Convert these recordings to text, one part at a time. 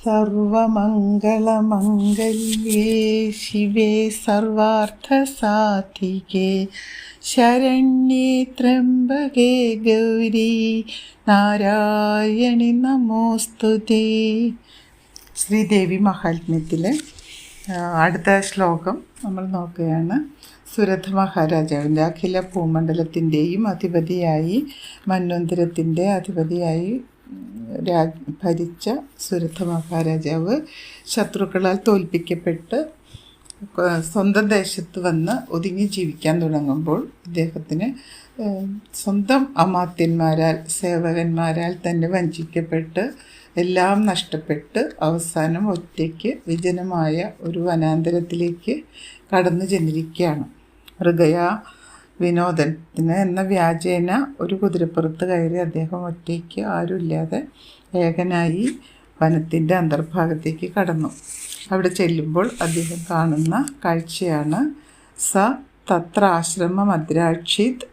സർവമംഗളമംഗല്യേ ശിവേ സർവാർത്ഥസാധികേ ശരണ്യേ ത്രംബകേ ഗൗരി നാരായണി നമോസ്തുതേ. ശ്രീദേവി മഹാത്മ്യത്തിലെ അടുത്ത ശ്ലോകം നമ്മൾ നോക്കുകയാണ്. സുരഥ മഹാരാജാവിൻ്റെ അഖില ഭൂമണ്ഡലത്തിൻ്റെയും അധിപതിയായി മന്വന്തരത്തിൻ്റെ അധിപതിയായി ഭരിച്ച സുരഥ മഹാരാജാവ് ശത്രുക്കളാൽ തോൽപ്പിക്കപ്പെട്ട് സ്വന്തം ദേശത്ത് വന്ന് ഒതുങ്ങി ജീവിക്കാൻ തുടങ്ങുമ്പോൾ ഇദ്ദേഹത്തിന് സ്വന്തം അമാത്യന്മാരാൽ സേവകന്മാരാൽ തന്നെ വഞ്ചിക്കപ്പെട്ട് എല്ലാം നഷ്ടപ്പെട്ട് അവസാനം ഒറ്റയ്ക്ക് വിജനമായ ഒരു വനാന്തരത്തിലേക്ക് കടന്നു ചെന്നിരിക്കുകയാണ്. മൃഗയ വിനോദത്തിന് എന്ന വ്യാജേന ഒരു കുതിരപ്പുറത്ത് കയറി അദ്ദേഹം ഒറ്റയ്ക്ക് ആരുമില്ലാതെ ഏകനായി വനത്തിൻ്റെ അന്തർഭാഗത്തേക്ക് കടന്നു. അവിടെ ചെല്ലുമ്പോൾ അദ്ദേഹം കാണുന്ന കാഴ്ചയാണ് സ തത്ര ആശ്രമമദ്രാക്ഷിത്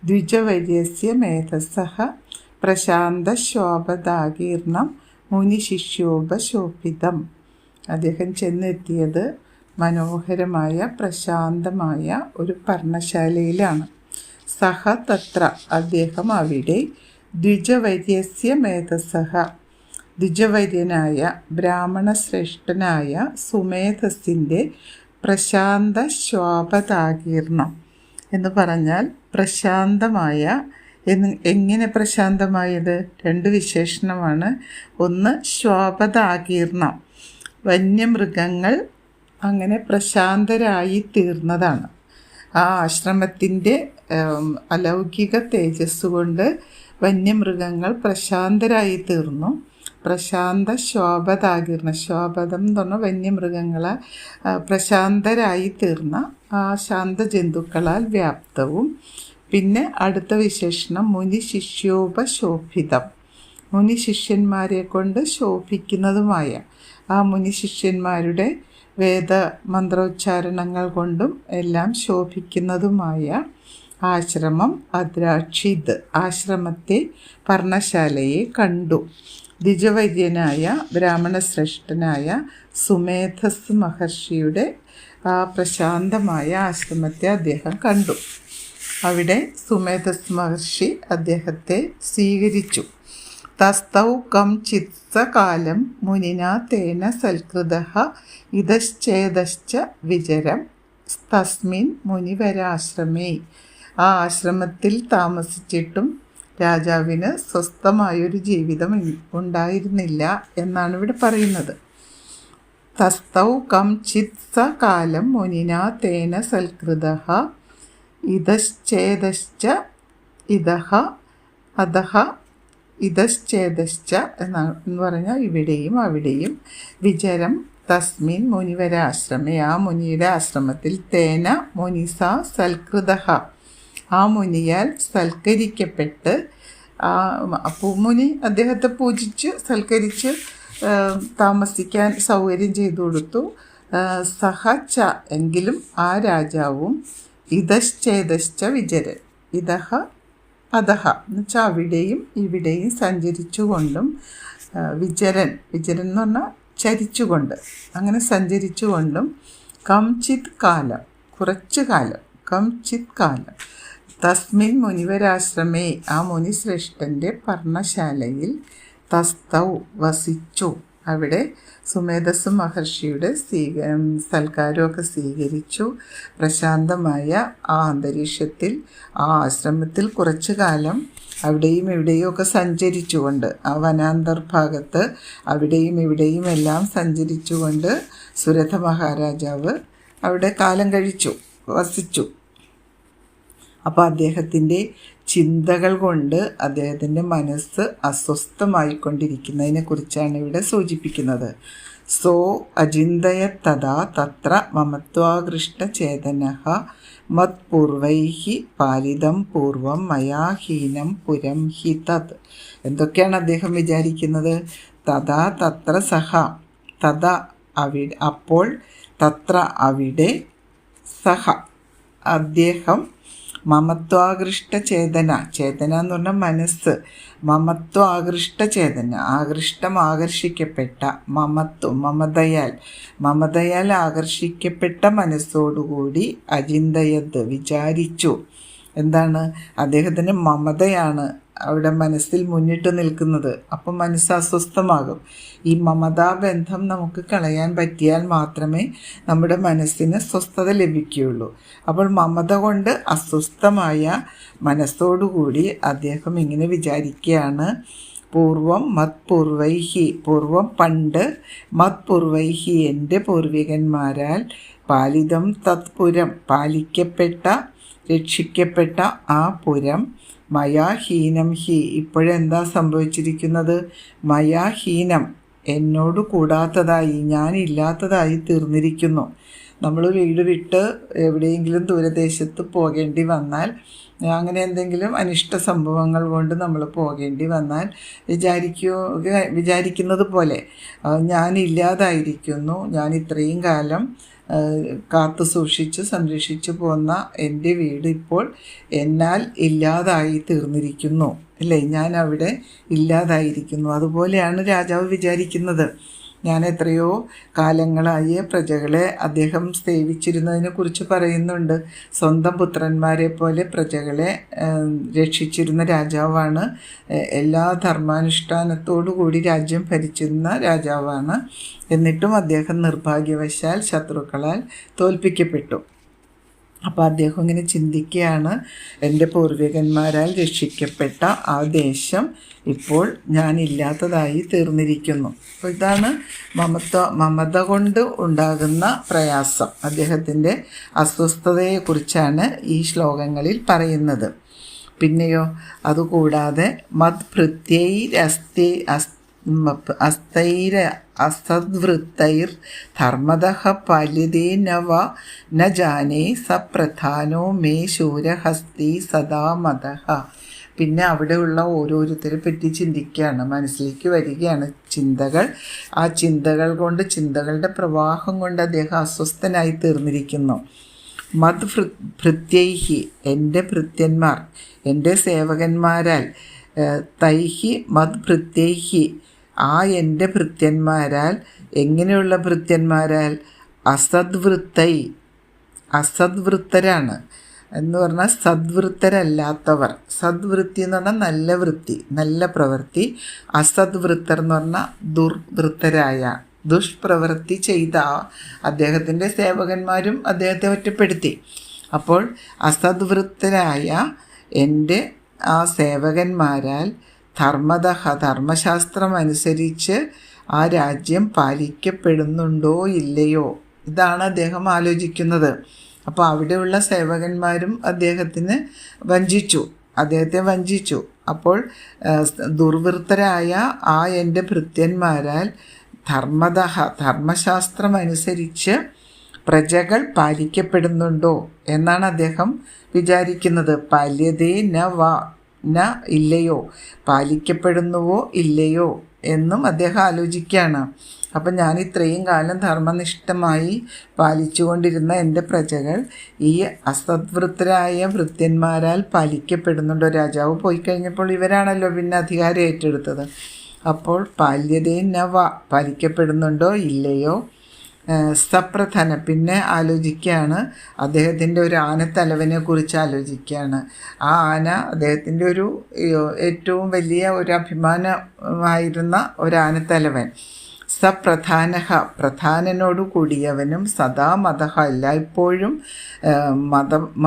ദ്വിജവര്യസ്യ മേധസഃ പ്രശാന്തശോഭദാകീർണം മുനിശിഷ്യോപശോഭിതം. അദ്ദേഹം ചെന്നെത്തിയത് മനോഹരമായ പ്രശാന്തമായ ഒരു പർണശാലയിലാണ്. സഹ തത്ര അദ്ദേഹം അവിടെ ദ്വിജവര്യസ്യ മേധസഃ ദ്വിജവര്യനായ ബ്രാഹ്മണശ്രേഷ്ഠനായ സുമേധസ്സിൻ്റെ പ്രശാന്ത ശോഭദാകീർണം എന്ന് പറഞ്ഞാൽ പ്രശാന്തമായ എങ്ങനെ പ്രശാന്തമായത്? രണ്ട് വിശേഷണമാണ്. ഒന്ന് ശോഭദാകീർണം, വന്യമൃഗങ്ങൾ അങ്ങനെ പ്രശാന്തരായി തീർന്നതാണ്. ആ ആശ്രമത്തിൻ്റെ അലൗകിക തേജസ് കൊണ്ട് വന്യമൃഗങ്ങൾ പ്രശാന്തരായി തീർന്നു. പ്രശാന്ത ശോഭദാകീർണം, ശോഭദം എന്ന് പറഞ്ഞാൽ വന്യമൃഗങ്ങളെ പ്രശാന്തരായി തീർന്ന ആ ശാന്തജന്തുക്കളാൽ വ്യാപ്തവും. പിന്നെ അടുത്ത വിശേഷണം മുനിശിഷ്യോപശോഭിതം, മുനിശിഷ്യന്മാരെ കൊണ്ട് ശോഭിക്കുന്നതുമായ ആ മുനിശിഷ്യന്മാരുടെ വേദമന്ത്രോച്ചാരണങ്ങൾ കൊണ്ടും എല്ലാം ശോഭിക്കുന്നതുമായ ആശ്രമം അദ്രാക്ഷിത്, ആശ്രമത്തെ പർണശാലയെ കണ്ടു. ദ്വിജവര്യനായ ബ്രാഹ്മണശ്രേഷ്ഠനായ സുമേധസ് മഹർഷിയുടെ ആ പ്രശാന്തമായ ആശ്രമത്തെ അദ്ദേഹം കണ്ടു. അവിടെ സുമേധസ് മഹർഷി അദ്ദേഹത്തെ സ്വീകരിച്ചു. തസ്തൗ കം ചിത്സകാലം മുനിനാ തേന സൽകൃതഃ ഇതശ്ചേതശ്ച വിചരം തസ്മിൻ മുനിവരാശ്രമേ. ആ ആശ്രമത്തിൽ താമസിച്ചിട്ടും രാജാവിന് സ്വസ്ഥമായൊരു ജീവിതം ഉണ്ടായിരുന്നില്ല എന്നാണ് ഇവിടെ പറയുന്നത്. തസ്തൗ കം ചിത്സകാലം മുനിനാ തേന സൽകൃതഃ ഇതശ്ചേതശ്ച ഇതഃ അധഃ ഇതശ്ചേതശ്ച എന്ന് പറഞ്ഞാൽ ഇവിടെയും അവിടെയും വിചരം തസ്മിൻ മുനിവരാശ്രമേ, ആ മുനിയുടെ ആശ്രമത്തിൽ തേന മുനിസ സൽകൃതഃ, ആ മുനിയാൽ സൽക്കരിക്കപ്പെട്ട് മുനി അദ്ദേഹത്തെ പൂജിച്ച് സൽക്കരിച്ച് താമസിക്കാൻ സൗകര്യം ചെയ്തു കൊടുത്തു. സഹ ച എങ്കിലും ആ രാജാവും ഇതശ്ചേതശ്ച വിചരൻ, ഇതഹ അധഹ എന്നുവെച്ചാൽ അവിടെയും ഇവിടെയും സഞ്ചരിച്ചുകൊണ്ടും വിചരൻ എന്ന് പറഞ്ഞാൽ ചരിച്ചുകൊണ്ട്, അങ്ങനെ സഞ്ചരിച്ചുകൊണ്ടും കംചിത് കാലം, കുറച്ചു കാലം, കംചിത് കാലം തസ്മിൻ മുനിവരാശ്രമേ, ആ മുനിശ്രേഷ്ഠൻ്റെ പർണശാലയിൽ തസ്തൗ വസിച്ചു. അവിടെ സുമേധസ് മഹർഷിയുടെ സൽക്കാരമൊക്കെ സ്വീകരിച്ചു. പ്രശാന്തമായ ആ അന്തരീക്ഷത്തിൽ ആ ആശ്രമത്തിൽ കുറച്ചു കാലം അവിടെയും ഇവിടെയും ഒക്കെ സഞ്ചരിച്ചുകൊണ്ട്, ആ വനാന്തർഭാഗത്ത് അവിടെയും ഇവിടെയും എല്ലാം സഞ്ചരിച്ചുകൊണ്ട് സുരഥ മഹാരാജാവ് അവിടെ കാലം കഴിച്ചു, വസിച്ചു. അപ്പോൾ അദ്ദേഹത്തിൻ്റെ ചിന്തകൾ കൊണ്ട് അദ്ദേഹത്തിൻ്റെ മനസ്സ് അസ്വസ്ഥമായിക്കൊണ്ടിരിക്കുന്നതിനെ കുറിച്ചാണ് ഇവിടെ സൂചിപ്പിക്കുന്നത്. സോ അചിന്തയ തഥാ തത്ര മമത്വാകൃഷ്ടചേതനഃ മത്പൂർവൈഹി പാലിതം പൂർവം മയാഹീനം പുരം ഹി തത്. എന്തൊക്കെയാണ് അദ്ദേഹം വിചാരിക്കുന്നത്? തഥാ തത്ര സഹ, തഥാ അവിടെ, അപ്പോൾ, തത്ര അവിടെ, സഹ അദ്ദേഹം, മമത്വാകൃഷ്ട ചേതന, ചേതന എന്ന് പറഞ്ഞാൽ മനസ്സ്, മമത്വാകൃഷ്ട ചേതന, ആകർഷിക്കപ്പെട്ട, മമതയാൽ ആകർഷിക്കപ്പെട്ട മനസ്സോടുകൂടി അചിന്തയത് വിചാരിച്ചു. എന്താണ്? അദ്ദേഹത്തിന് മമതയാണ് അവിടെ മനസ്സിൽ മുന്നിട്ട് നിൽക്കുന്നത്. അപ്പം മനസ്സ് അസ്വസ്ഥമാകും. ഈ മമതാബന്ധം നമുക്ക് കളയാൻ പറ്റിയാൽ മാത്രമേ നമ്മുടെ മനസ്സിന് സ്വസ്ഥത ലഭിക്കുകയുള്ളൂ. അപ്പോൾ മമത കൊണ്ട് അസ്വസ്ഥമായ മനസ്സോടുകൂടി അദ്ദേഹം ഇങ്ങനെ വിചാരിക്കുകയാണ്. പൂർവം മത്പൂർവൈഹി, പൂർവം പണ്ട്, മത്പൂർവൈഹി എൻ്റെ പൂർവികന്മാരാൽ, പാലിതം തത്പുരം പാലിക്കപ്പെട്ട രക്ഷിക്കപ്പെട്ട ആ പുരം, മയാഹീനം ഹി ഇപ്പോഴെന്താ സംഭവിച്ചിരിക്കുന്നത്? മയാഹീനം എന്നോട് കൂടാത്തതായി, ഞാനില്ലാത്തതായി തീർന്നിരിക്കുന്നു. നമ്മൾ വീട് വിട്ട് എവിടെയെങ്കിലും ദൂരദേശത്ത് പോകേണ്ടി വന്നാൽ, അങ്ങനെ എന്തെങ്കിലും അനിഷ്ട സംഭവങ്ങൾ കൊണ്ട് നമ്മൾ പോകേണ്ടി വന്നാൽ വിചാരിക്കുന്നത് പോലെ ഞാനില്ലാതായിരിക്കുന്നു, ഞാൻ ഇത്രയും കാലം കാത്തു സൂക്ഷിച്ച് സംരക്ഷിച്ചു പോന്ന എൻ്റെ വീട് ഇപ്പോൾ എന്നാൽ ഇല്ലാതായി തീർന്നിരിക്കുന്നു, അല്ലേ? ഞാൻ അവിടെ ഇല്ലാതായിരിക്കുന്നു. അതുപോലെയാണ് രാജാവ് വിചാരിക്കുന്നത്. ഞാൻ എത്രയോ കാലങ്ങളായി പ്രജകളെ അദ്ദേഹം സേവിച്ചിരുന്നതിനെ കുറിച്ച് പറയുന്നുണ്ട്. സ്വന്തം പുത്രന്മാരെ പോലെ പ്രജകളെ രക്ഷിച്ചിരുന്ന രാജാവാണ്. എല്ലാ ധർമാനുഷ്ഠാനത്തോടു കൂടി രാജ്യം ഭരിച്ചിരുന്ന രാജാവാണ്. എന്നിട്ടും അദ്ദേഹം നിർഭാഗ്യവശാൽ ശത്രുക്കളാൽ തോൽപ്പിക്കപ്പെട്ടു. അപ്പോൾ അദ്ദേഹം ഇങ്ങനെ ചിന്തിക്കുകയാണ്, എൻ്റെ പൂർവികന്മാരാൽ രക്ഷിക്കപ്പെട്ട ആ ദേശം ഇപ്പോൾ ഞാനില്ലാത്തതായി തീർന്നിരിക്കുന്നു. അപ്പോൾ ഇതാണ് മമത കൊണ്ട് ഉണ്ടാകുന്ന പ്രയാസം. അദ്ദേഹത്തിൻ്റെ അസ്വസ്ഥതയെക്കുറിച്ചാണ് ഈ ശ്ലോകങ്ങളിൽ പറയുന്നത്. പിന്നെയോ അതുകൂടാതെ അസദ്വൃത്തൈർ ധർമ്മദഃ പാല്യതേ ന ജാനേ സപ്രധാനോ മേ ശൂരഹസ്തി സദാ മദഃ. പിന്നെ അവിടെയുള്ള ഓരോരുത്തരെ പറ്റി ചിന്തിക്കുകയാണ്, മനസ്സിലേക്ക് വരികയാണ് ചിന്തകൾ. ആ ചിന്തകൾ കൊണ്ട്, ചിന്തകളുടെ പ്രവാഹം കൊണ്ട് അദ്ദേഹം അസ്വസ്ഥനായി തീർന്നിരിക്കുന്നു. ഭൃത്യൈഹി എൻ്റെ ഭൃത്യന്മാർ, എൻ്റെ സേവകന്മാരാൽ, തൈഹി ഭൃത്യൈഹി ആ എൻ്റെ ഭൃത്യന്മാരാൽ. എങ്ങനെയുള്ള ഭൃത്യന്മാരാൽ? അസദ്വൃത്തരാണ് എന്ന് പറഞ്ഞാൽ സദ്വൃത്തരല്ലാത്തവർ. സദ്വൃത്തി എന്ന് പറഞ്ഞാൽ നല്ല വൃത്തി, നല്ല പ്രവൃത്തി. അസദ്വൃത്തർ എന്ന് പറഞ്ഞാൽ ദുർവൃത്തരായ, ദുഷ്പ്രവൃത്തി ചെയ്ത അദ്ദേഹത്തിൻ്റെ സേവകന്മാരും അദ്ദേഹത്തെ ഒറ്റപ്പെടുത്തി. അപ്പോൾ അസദ്വൃത്തരായ എൻ്റെ ആ സേവകന്മാരാൽ ധർമ്മശാസ്ത്രം അനുസരിച്ച് ആ രാജ്യം പാലിക്കപ്പെടുന്നുണ്ടോ ഇല്ലയോ, ഇതാണ് അദ്ദേഹം ആലോചിക്കുന്നത്. അപ്പോൾ അവിടെയുള്ള സേവകന്മാരും അദ്ദേഹത്തെ വഞ്ചിച്ചു. അപ്പോൾ ദുർവൃത്തരായ ആ എൻ്റെ ഭൃത്യന്മാരാൽ ധർമ്മശാസ്ത്രം അനുസരിച്ച് പ്രജകൾ പാലിക്കപ്പെടുന്നുണ്ടോ എന്നാണ് അദ്ദേഹം വിചാരിക്കുന്നത്. പാല്യതേ ന ഇല്ലയോ, പാലിക്കപ്പെടുന്നുവോ ഇല്ലയോ എന്നും അദ്ദേഹം ആലോചിക്കുകയാണ്. അപ്പം ഞാൻ ഇത്രയും കാലം ധർമ്മനിഷ്ഠമായി പാലിച്ചുകൊണ്ടിരുന്ന എൻ്റെ പ്രജകൾ ഈ അസദ്വൃത്തരായ ഭൃത്യന്മാരാൽ പാലിക്കപ്പെടുന്നുണ്ടോ? രാജാവ് പോയി കഴിഞ്ഞപ്പോൾ ഇവരാണല്ലോ പിന്നെ അധികാരം ഏറ്റെടുത്തത്. അപ്പോൾ പാല്യതേ പാലിക്കപ്പെടുന്നുണ്ടോ ഇല്ലയോ. സപ്രധാന പിന്നെ ആലോചിക്കുകയാണ്, അദ്ദേഹത്തിൻ്റെ ഒരു ആനത്തലവനെ കുറിച്ച് ആലോചിക്കുകയാണ്. ആ ആന അദ്ദേഹത്തിൻ്റെ ഒരു ഏറ്റവും വലിയ ഒരു അഭിമാനമായിരുന്ന ഒരു ആനത്തലവൻ. പ്രധാനനോടു കൂടിയവനും സദാ മതഃ എല്ലായ്പ്പോഴും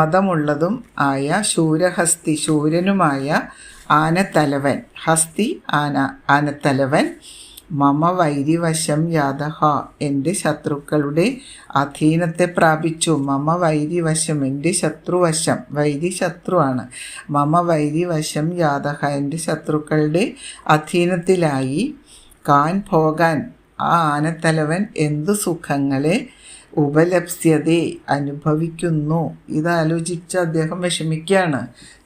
മതമുള്ളതും ആയ ശൂരഹസ്തി ശൂരനുമായ ആനത്തലവൻ. ഹസ്തി ആനത്തലവൻ. മമ വൈരിവശം യാതഹ എൻ്റെ ശത്രുക്കളുടെ അധീനത്തെ പ്രാപിച്ചു. മമ വൈരിവശം എൻ്റെ ശത്രുവശം, വൈരി ശത്രുവാണ്. മമ വൈരിവശം യാതഹ എൻ്റെ ശത്രുക്കളുടെ അധീനത്തിലായി. കാൻ ഭോഗാൻ ആ ആനത്തലവൻ എന്തു സുഖങ്ങളെ ഉപലപ്സ്യതേ അനുഭവിക്കുന്നു. ഇതാലോചിച്ച് അദ്ദേഹം വിഷമിക്കുകയാണ്.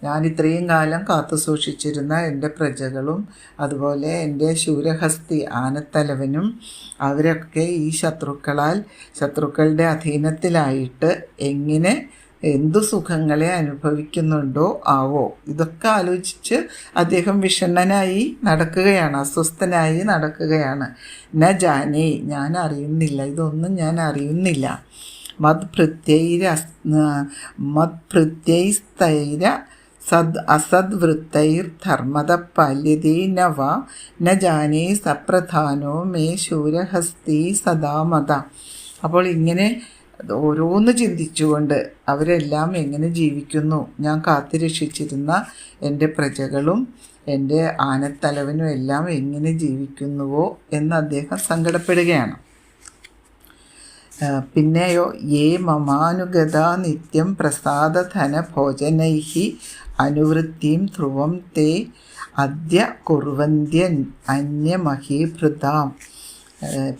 ഞാൻ ഇത്രയും കാലം കാത്തു സൂക്ഷിച്ചിരുന്ന എൻ്റെ പ്രജകളും അതുപോലെ എൻ്റെ ശൂരഹസ്തി ആനത്തലവനും അവരൊക്കെ ഈ ശത്രുക്കളുടെ അധീനത്തിലായിട്ട് എങ്ങനെ എന്തു സുഖങ്ങളെ അനുഭവിക്കുന്നുണ്ടോ ആവോ. ഇതൊക്കെ ആലോചിച്ച് അദ്ദേഹം വിഷണ്ണനായി നടക്കുകയാണ്, അസ്വസ്ഥനായി നടക്കുകയാണ്. ന ജാനേ, ഞാൻ അറിയുന്നില്ല, ഇതൊന്നും ഞാൻ അറിയുന്നില്ല. മത്ഭൃത്യൈസ്തൈര അസദ്വൃത്തൈർ ധർമ്മത പാല്യതേ നവ ന ജാനേ സപ്രധാനോ മേ ശൂരഹസ്തി സദാമത. അപ്പോൾ ഇങ്ങനെ ഓരോന്ന് ചിന്തിച്ചുകൊണ്ട് അവരെല്ലാം എങ്ങനെ ജീവിക്കുന്നു, ഞാൻ കാത്തുരക്ഷിച്ചിരുന്ന എൻ്റെ പ്രജകളും എൻ്റെ ആനത്തലവനും എല്ലാം എങ്ങനെ ജീവിക്കുന്നുവോ എന്ന് അദ്ദേഹം സങ്കടപ്പെടുകയാണ്. പിന്നെയോ യേ മമാനുഗത നിത്യം പ്രസാദധന ഭോജനൈഹി അനുവൃത്തിം ധ്രുവം തേ അദ്യ കുർവന്ത്യ അന്യമഹീഭൃതാം.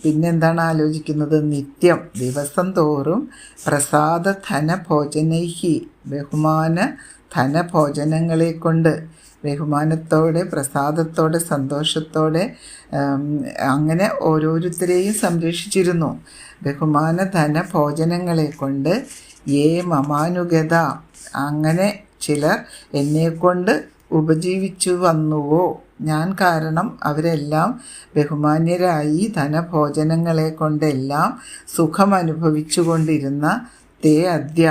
പിന്നെന്താണ് ആലോചിക്കുന്നത്? നിത്യം, ദിവസം തോറും പ്രസാദധനഭോജനൈഹി, ബഹുമാന ധനഭോജനങ്ങളെ കൊണ്ട്, ബഹുമാനത്തോടെ, പ്രസാദത്തോടെ, സന്തോഷത്തോടെ അങ്ങനെ ഓരോരുത്തരെയും സംരക്ഷിച്ചിരുന്നു. ബഹുമാന ധനഭോജനങ്ങളെ കൊണ്ട് യേ മമാനുഗത, അങ്ങനെ ചിലർ എന്നെക്കൊണ്ട് ഉപജീവിച്ചു വന്നുവോ, ഞാൻ കാരണം അവരെല്ലാം ബഹുമാന്യരായി ധനഭോജനങ്ങളെ കൊണ്ടെല്ലാം സുഖമനുഭവിച്ചു കൊണ്ടിരുന്ന തേ അദ്യ,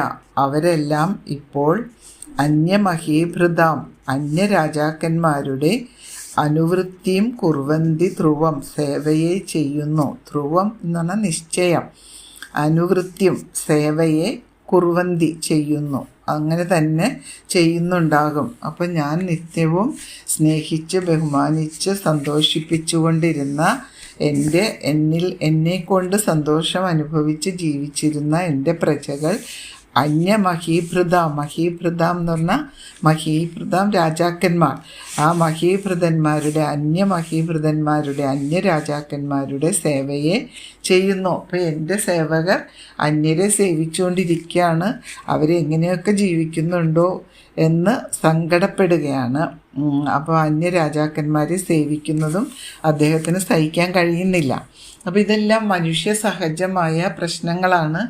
അവരെല്ലാം ഇപ്പോൾ അന്യമഹീഭൃതാം, അന്യരാജാക്കന്മാരുടെ അനുവൃത്തിയും കുർവന്തി ധ്രുവം, സേവയെ ചെയ്യുന്നു. ധ്രുവം എന്ന് പറഞ്ഞാൽ നിശ്ചയം, അനുവൃത്തിയും സേവയെ കുർവന്തി ചെയ്യുന്നു, അങ്ങനെ തന്നെ ചെയ്യുന്നുണ്ടാകും. അപ്പം ഞാൻ നിത്യവും സ്നേഹിച്ച് ബഹുമാനിച്ച് സന്തോഷിപ്പിച്ചുകൊണ്ടിരുന്ന എന്നെക്കൊണ്ട് സന്തോഷം അനുഭവിച്ച് ജീവിച്ചിരുന്ന എൻ്റെ പ്രജകൾ മഹീഭൃതാം എന്ന് പറഞ്ഞാൽ മഹീഭൃതാം രാജാക്കന്മാർ, ആ മഹീഭൃതന്മാരുടെ അന്യരാജാക്കന്മാരുടെ സേവയെ ചെയ്യുന്നു. അപ്പോൾ എൻ്റെ സേവകർ അന്യരെ സേവിച്ചുകൊണ്ടിരിക്കുകയാണ്, അവരെങ്ങനെയൊക്കെ ജീവിക്കുന്നുണ്ടോ എന്ന് സങ്കടപ്പെടുകയാണ്. അപ്പോൾ അന്യരാജാക്കന്മാരെ സേവിക്കുന്നതും അദ്ദേഹത്തിന് സഹിക്കാൻ കഴിയുന്നില്ല. അപ്പോൾ ഇതെല്ലാം മനുഷ്യ സഹജമായ പ്രശ്നങ്ങളാണ്.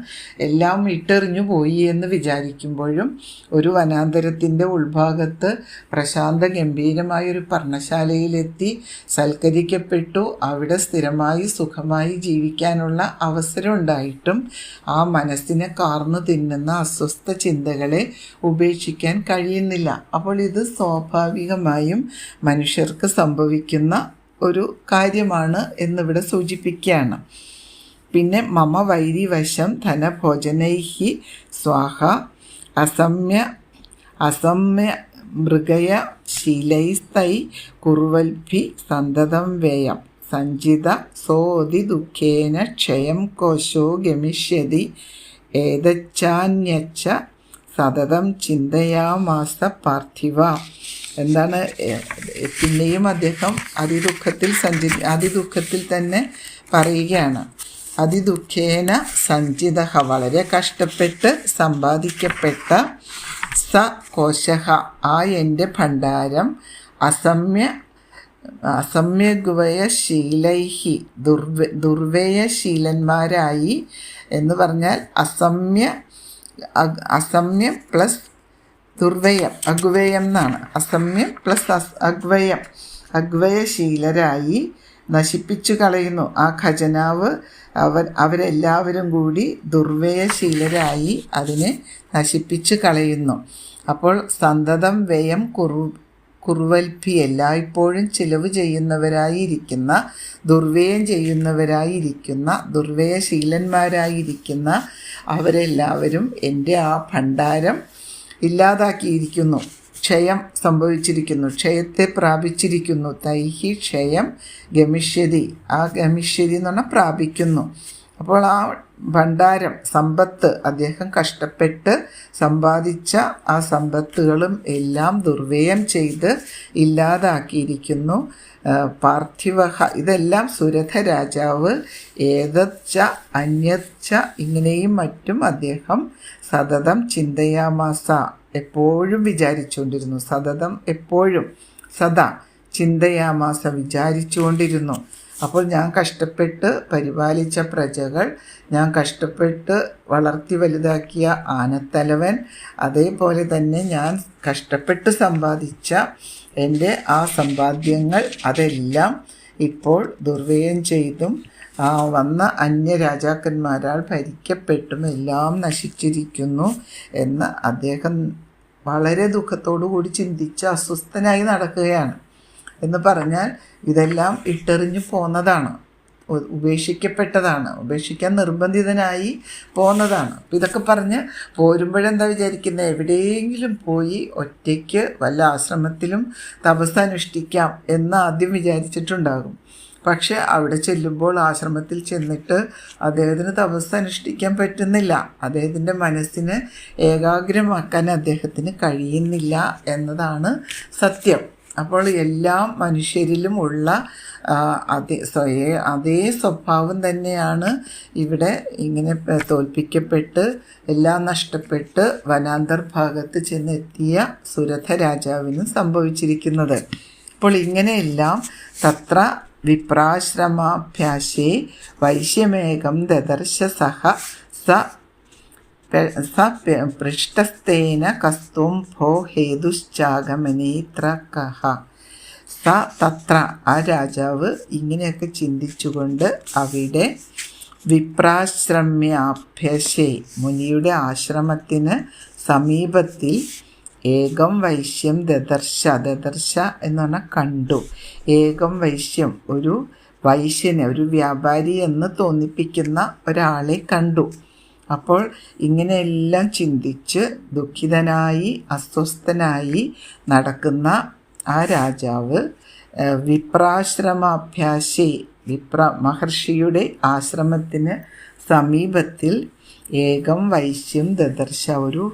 എല്ലാം ഇട്ടെറിഞ്ഞു പോയി എന്ന് വിചാരിക്കുമ്പോഴും ഒരു വനാന്തരത്തിൻ്റെ ഉൾഭാഗത്ത് പ്രശാന്ത ഗംഭീരമായൊരു പർണശാലയിലെത്തി സൽക്കരിക്കപ്പെട്ടു, അവിടെ സ്ഥിരമായി സുഖമായി ജീവിക്കാനുള്ള അവസരം ഉണ്ടായിട്ടും ആ മനസ്സിനെ കാർന്നു തിന്നുന്ന അസ്വസ്ഥ ചിന്തകളെ ഉപേക്ഷിക്കാൻ കഴിയുന്നില്ല. അപ്പോൾ ഇത് സ്വാഭാവികമായും മനുഷ്യർക്ക് സംഭവിക്കുന്ന ഒരു കാര്യമാണ് എന്നിവിടെ സൂചിപ്പിക്കുകയാണ്. പിന്നെ മമ വൈരിവശം ധനഭോജനൈഹി സ്വാഹ അസമ്യ മൃഗയ ശീലൈസ്തൈ കുർവൽഭി സന്തതം വ്യയം സഞ്ചിത സോതി ദുഃഖേന ക്ഷയം കോശോ ഗമിഷ്യതി ഏതച്ചാന്യച്ച സതതം ചിന്തയാമാസ പാർത്ഥിവ. എന്താണ്? പിന്നെയും അദ്ദേഹം അതിദുഃഖത്തിൽ തന്നെ പറയുകയാണ്. അതിദുഃഖേന സഞ്ചിത, വളരെ കഷ്ടപ്പെട്ട് സമ്പാദിക്കപ്പെട്ട സ കോശഃ, ആ എൻ്റെ ഭണ്ഡാരം അസമ്യഗ്വയശീലൈഹി, ദുർവ്യയശീലന്മാരായി എന്ന് പറഞ്ഞാൽ അസമ്യം പ്ലസ് ദുർവ്യയം, അഗ്വയം എന്നാണ്. അസമ്യം പ്ലസ് അഗ്വയം, അഗ്വയശീലരായി നശിപ്പിച്ചു കളയുന്നു. ആ ഖജനാവ് അവരെല്ലാവരും കൂടി ദുർവ്യയശീലരായി അതിനെ നശിപ്പിച്ചു കളയുന്നു. അപ്പോൾ സന്തതം വ്യയം കുർവൽഭി, എല്ലായ്പ്പോഴും ചിലവ് ചെയ്യുന്നവരായിരിക്കുന്ന, ദുർവ്യയം ചെയ്യുന്നവരായിരിക്കുന്ന, ദുർവ്യയശീലന്മാരായിരിക്കുന്ന അവരെല്ലാവരും എൻ്റെ ആ ഭണ്ഡാരം ഇല്ലാതാക്കിയിരിക്കുന്നു, ക്ഷയം സംഭവിച്ചിരിക്കുന്നു, ക്ഷയത്തെ പ്രാപിച്ചിരിക്കുന്നു. തൈഹി ക്ഷയം ഗമിഷ്യതി, ആ ഗമിഷ്യതി എന്ന് പറഞ്ഞാൽ പ്രാപിക്കുന്നു. അപ്പോൾ ആ ഭണ്ഡാരം, സമ്പത്ത്, അദ്ദേഹം കഷ്ടപ്പെട്ട് സമ്പാദിച്ച ആ സമ്പത്തുകളും എല്ലാം ദുർവ്യയം ചെയ്ത് ഇല്ലാതാക്കിയിരിക്കുന്നു. പാർത്ഥിവ, ഇതെല്ലാം സുരഥ രാജാവ് ഏതച്ച അന്യച്ച ഇങ്ങനെയും മറ്റും അദ്ദേഹം സതതം ചിന്തയാമാസ, എപ്പോഴും വിചാരിച്ചുകൊണ്ടിരുന്നു. സതതം എപ്പോഴും, സദാ ചിന്തയാമാസ വിചാരിച്ചുകൊണ്ടിരുന്നു. അപ്പോൾ ഞാൻ കഷ്ടപ്പെട്ട് പരിപാലിച്ച പ്രജകൾ, ഞാൻ കഷ്ടപ്പെട്ട് വളർത്തി വലുതാക്കിയ ആനത്തലവൻ, അതേപോലെ തന്നെ ഞാൻ കഷ്ടപ്പെട്ട് സമ്പാദിച്ച എൻ്റെ ആ സമ്പാദ്യങ്ങൾ അതെല്ലാം ഇപ്പോൾ ദുർവ്യയം ചെയ്തും വന്ന അന്യരാജാക്കന്മാരാൽ ഭരിക്കപ്പെട്ടും എല്ലാം നശിച്ചിരിക്കുന്നു എന്ന് അദ്ദേഹം വളരെ ദുഃഖത്തോടു കൂടി ചിന്തിച്ച് അസ്വസ്ഥനായി നടക്കുകയാണ്. എന്ന് പറഞ്ഞാൽ ഇതെല്ലാം ഇട്ടെറിഞ്ഞു പോന്നതാണ്, ഉപേക്ഷിക്കപ്പെട്ടതാണ്, ഉപേക്ഷിക്കാൻ നിർബന്ധിതനായി പോന്നതാണ്. അപ്പം ഇതൊക്കെ പറഞ്ഞ് പോരുമ്പോഴെന്താ വിചാരിക്കുന്നത്, എവിടെയെങ്കിലും പോയി ഒറ്റയ്ക്ക് വല്ല ആശ്രമത്തിലും തപസ് അനുഷ്ഠിക്കാം എന്ന് ആദ്യം വിചാരിച്ചിട്ടുണ്ടാകും. പക്ഷെ അവിടെ ചെല്ലുമ്പോൾ ആശ്രമത്തിൽ ചെന്നിട്ട് അദ്ദേഹത്തിന് തപസ് അനുഷ്ഠിക്കാൻ പറ്റുന്നില്ല. അദ്ദേഹത്തിൻ്റെ മനസ്സിനെ ഏകാഗ്രമാക്കാൻ അദ്ദേഹത്തിന് കഴിയുന്നില്ല എന്നതാണ് സത്യം. അപ്പോൾ എല്ലാ മനുഷ്യരിലും ഉള്ള അതേ സ്വഭാവം തന്നെയാണ് ഇവിടെ ഇങ്ങനെ തോൽപ്പിക്കപ്പെട്ട് എല്ലാം നഷ്ടപ്പെട്ട് വനാന്തർ ഭാഗത്ത് ചെന്നെത്തിയ സുരഥ രാജാവിനും സംഭവിച്ചിരിക്കുന്നത്. അപ്പോൾ ഇങ്ങനെയെല്ലാം തത്ര വിപ്രാശ്രമാഭ്യാസേ വൈശ്യമേകം ദദർശ സ പൃഷ്ടസ്തേന കസ്തും ഭോ ഹേതുശ്ചാഗമനേത്ര കഹ. തത്ര ആ രാജാവ് ഇങ്ങനെയൊക്കെ ചിന്തിച്ചുകൊണ്ട് അവിടെ വിപ്രാശ്രമ്യാഭ്യസേ മുനിയുടെ സമീപത്തിൽ ഏകം വൈശ്യം ദദർശ എന്ന് പറഞ്ഞാൽ കണ്ടു. ഏകം വൈശ്യം ഒരു വൈശ്യനെ, ഒരു വ്യാപാരി എന്ന് തോന്നിപ്പിക്കുന്ന ഒരാളെ കണ്ടു. അപ്പോൾ ഇങ്ങനെയെല്ലാം ചിന്തിച്ച് ദുഃഖിതനായി അസ്വസ്ഥനായി നടക്കുന്ന ആ രാജാവ് വിപ്രാശ്രമാഭ്യാസി മഹർഷിയുടെ ആശ്രമത്തിന് സമീപത്തിൽ ഏകം വൈശ്യം ദദർശ ഒരു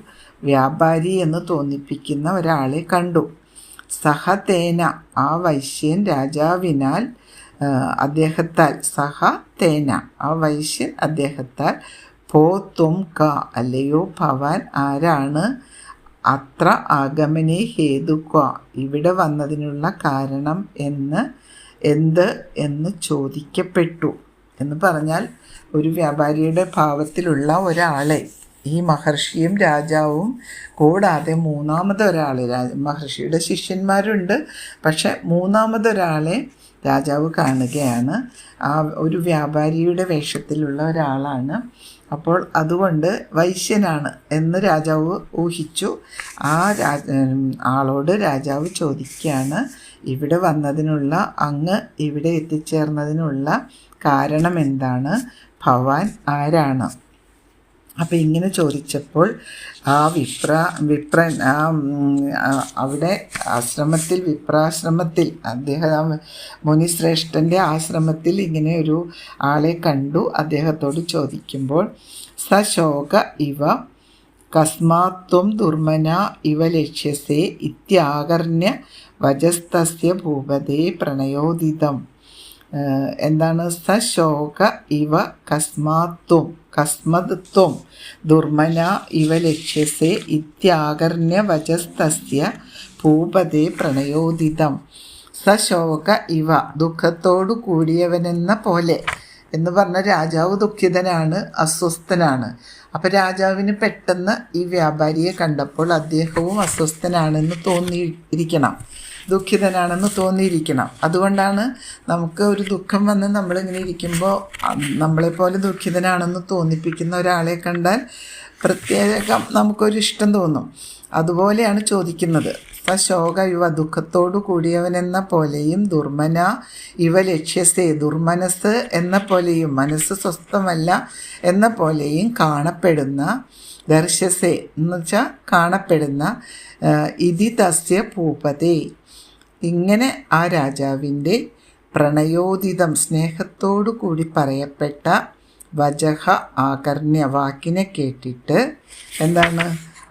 വ്യാപാരി എന്ന് തോന്നിപ്പിക്കുന്ന ഒരാളെ കണ്ടു. സഹതേന ആ വൈശ്യൻ രാജാവിനാൽ അദ്ദേഹത്താൽ സഹതേന ആ വൈശ്യൻ അദ്ദേഹത്താൽ പോത്തും അല്ലയോ ഭവാൻ ആരാണ് അത്ര ആഗമനേ ഹേതുക്വ ഇവിടെ വന്നതിനുള്ള കാരണം എന്ന് ചോദിക്കപ്പെട്ടു. എന്ന് പറഞ്ഞാൽ ഒരു വ്യാപാരിയുടെ ഭാവത്തിലുള്ള ഒരാളെ ഈ മഹർഷിയും രാജാവും കൂടാതെ മൂന്നാമതൊരാളെ, മഹർഷിയുടെ ശിഷ്യന്മാരുണ്ട്, പക്ഷെ മൂന്നാമതൊരാളെ രാജാവ് കാണുകയാണ്. ആ ഒരു വ്യാപാരിയുടെ വേഷത്തിലുള്ള ഒരാളാണ്. അപ്പോൾ അതുകൊണ്ട് വൈശ്യനാണ് എന്ന് രാജാവ് ഊഹിച്ചു. ആ ആളോട് രാജാവ് ചോദിക്കുകയാണ്, ഇവിടെ വന്നതിനുള്ള, അങ്ങ് ഇവിടെ എത്തിച്ചേർന്നതിനുള്ള കാരണം എന്താണ്? ഭവാൻ ആരാണ്? അപ്പം ഇങ്ങനെ ചോദിച്ചപ്പോൾ ആ വിപ്രൻ അവിടെ ആശ്രമത്തിൽ, വിപ്രാശ്രമത്തിൽ, അദ്ദേഹം മുനിശ്രേഷ്ഠൻ്റെ ആശ്രമത്തിൽ ഇങ്ങനെ ഒരു ആളെ കണ്ടു. അദ്ദേഹത്തോട് ചോദിക്കുമ്പോൾ സശോക ഇവ കസ്മാത്വം ദുർമന ഇവ ലക്ഷ്യസേ ഇത്യാകർണ്യ വജസ്തസ്യ ഭൂപതേ പ്രണയോദിതം. എന്താണ്? സശോക ഇവ കസ്മത്വം ദുർമന ഇവ ലക്ഷ്യസേ ഇത്യാകർണ്യ വചസ്തസ്യ ഭൂപതേ പ്രണയോദിതം. സശോക ഇവ ദുഃഖത്തോടു കൂടിയവനെന്ന പോലെ എന്ന് പറഞ്ഞ രാജാവ് ദുഃഖിതനാണ്, അസ്വസ്ഥനാണ്. അപ്പം രാജാവിന് പെട്ടെന്ന് ഈ വ്യാപാരിയെ കണ്ടപ്പോൾ അദ്ദേഹവും അസ്വസ്ഥനാണെന്ന് തോന്നിയിരിക്കണം, ദുഃഖിതനാണെന്ന് തോന്നിയിരിക്കണം. അതുകൊണ്ടാണ് നമുക്ക് ഒരു ദുഃഖം വന്ന് നമ്മളിങ്ങനെ ഇരിക്കുമ്പോൾ നമ്മളെപ്പോലെ ദുഃഖിതനാണെന്ന് തോന്നിപ്പിക്കുന്ന ഒരാളെ കണ്ടാൽ പ്രത്യേകം നമുക്കൊരു ഇഷ്ടം തോന്നും. അതുപോലെയാണ് ചോദിക്കുന്നത്. സശോക ഇവ ദുഃഖത്തോടു കൂടിയവനെന്ന പോലെയും ദുർമന ഇവ ലക്ഷ്യസേ ദുർമനസ് എന്ന പോലെയും മനസ്സ് സ്വസ്ഥമല്ല എന്ന പോലെയും കാണപ്പെടുന്ന ദർശസേ എന്ന് വെച്ചാൽ കാണപ്പെടുന്ന ഇതി തസ്യ ഭൂപതേ ഇങ്ങനെ ആ രാജാവിൻ്റെ പ്രണയോദിതം സ്നേഹത്തോടു കൂടി പറയപ്പെട്ട വജഹ ആകർണ്യ വാക്കിനെ കേട്ടിട്ട് എന്താണ്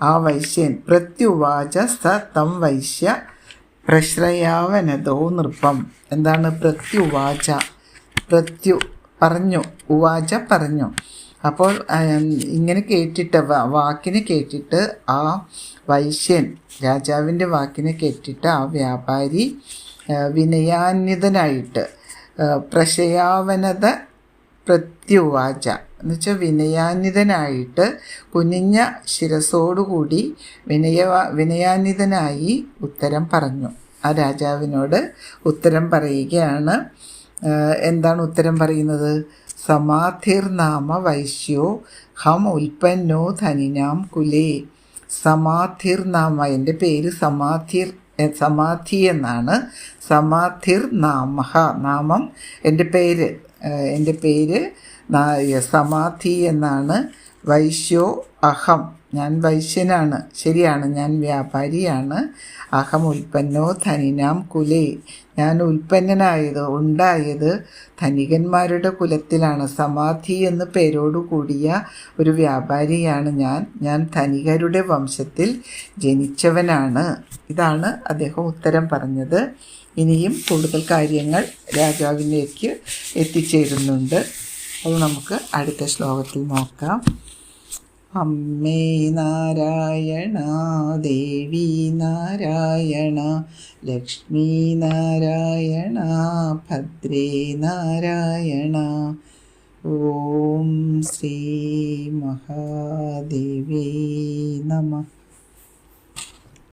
ആ വൈശ്യൻ പ്രത്യുവാച സ തം വൈശ്യ പ്രശ്രയാവനതോ നൃപ്പം. എന്താണ് പ്രത്യുവാച? പറഞ്ഞു, ഉവാച പറഞ്ഞു. അപ്പോൾ ഇങ്ങനെ കേട്ടിട്ട് വാക്കിനെ കേട്ടിട്ട് ആ വൈശ്യൻ രാജാവിൻ്റെ വാക്കിനെ കേട്ടിട്ട് ആ വ്യാപാരി വിനയാന്വിതനായിട്ട് പ്രശയാവനത പ്രത്യുവാച എന്നുവെച്ചാൽ വിനയാന്വിതനായിട്ട് കുനിഞ്ഞ ശിരസോടുകൂടി വിനയാന്വിതനായി ഉത്തരം പറഞ്ഞു. ആ രാജാവിനോട് ഉത്തരം പറയുകയാണ്. എന്താണ് ഉത്തരം പറയുന്നത്? സമാധിർനാമ വൈശ്യോ ഹം ഉൽപ്പന്നോ ധനിനാം കുലേ. സമാധിർനാമ, എൻ്റെ പേര് സമാധി എന്നാണ്. സമാധിർനാമ, നാമം എൻ്റെ പേര് സമാധി എന്നാണ്. വൈശ്യോ അഹം, ഞാൻ വൈശ്യനാണ്, ശരിയാണ്, ഞാൻ വ്യാപാരിയാണ്. അഹം ഉൽപ്പന്നോ ധനിനാം കുലേ, ഞാൻ ഉണ്ടായത് ധനികന്മാരുടെ കുലത്തിലാണ്. സമാധി എന്ന് പേരോടു കൂടിയ ഒരു വ്യാപാരിയാണ് ഞാൻ ധനികരുടെ വംശത്തിൽ ജനിച്ചവനാണ്. ഇതാണ് അദ്ദേഹം ഉത്തരം പറഞ്ഞത്. ഇനിയും കൂടുതൽ കാര്യങ്ങൾ രാജാവിലേക്ക് എത്തിച്ചേരുന്നുണ്ട്. അത് നമുക്ക് അടുത്ത ശ്ലോകത്തിൽ നോക്കാം. അമ്മേ നാരായണ, ദേവി നാരായണ, ലക്ഷ്മീ നാരായണ, ഭദ്രേ നാരായണ. ഓം ശ്രീ മഹാദേവി നമഃ.